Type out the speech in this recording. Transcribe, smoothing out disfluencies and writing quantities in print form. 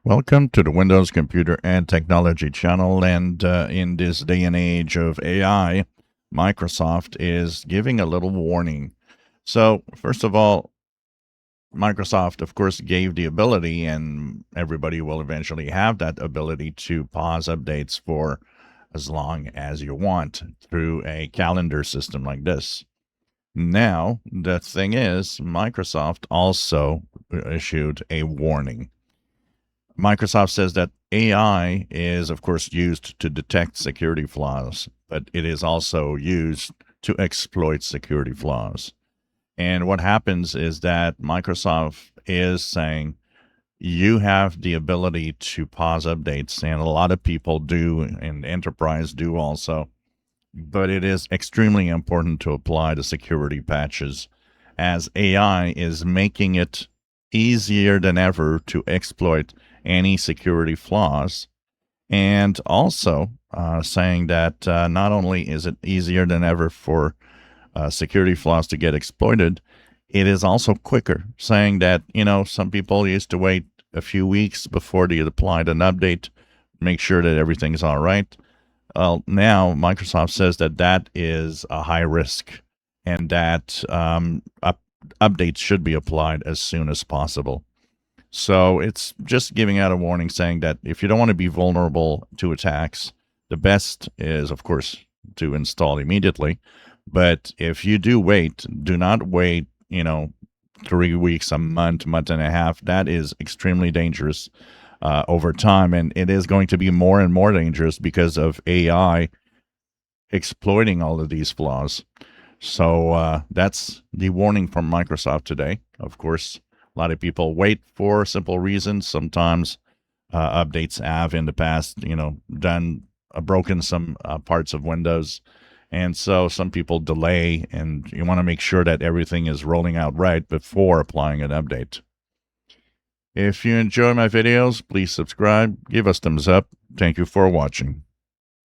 Welcome to the Windows Computer and Technology channel. And in this day and age of AI, Microsoft is giving a little warning. So, first of all, Microsoft, of course, gave the ability, and everybody will eventually have that ability to pause updates for as long as you want through a calendar system like this. Now, the thing is, Microsoft also issued a warning. Microsoft says that AI is, of course, used to detect security flaws, but it is also used to exploit security flaws. And what happens is that Microsoft is saying you have the ability to pause updates, and a lot of people do, and enterprise do also. But it is extremely important to apply the security patches as AI is making it easier than ever to exploit any security flaws. And also saying that not only is it easier than ever for security flaws to get exploited, it is also quicker, saying that, some people used to wait a few weeks before they applied an update, make sure that everything's all right. Well, now Microsoft says that that is a high risk and that updates should be applied as soon as possible. So it's just giving out a warning saying that if you don't want to be vulnerable to attacks, the best is, of course, to install immediately. But if you do wait, do not wait, 3 weeks, a month and a half. That is extremely dangerous over time. And it is going to be more and more dangerous because of AI exploiting all of these flaws. So that's the warning from Microsoft today. Of course, a lot of people wait for simple reasons. Sometimes updates have in the past, done broken some parts of Windows. And so some people delay, and you want to make sure that everything is rolling out right before applying an update. If you enjoy my videos, please subscribe, give us thumbs up. Thank you for watching.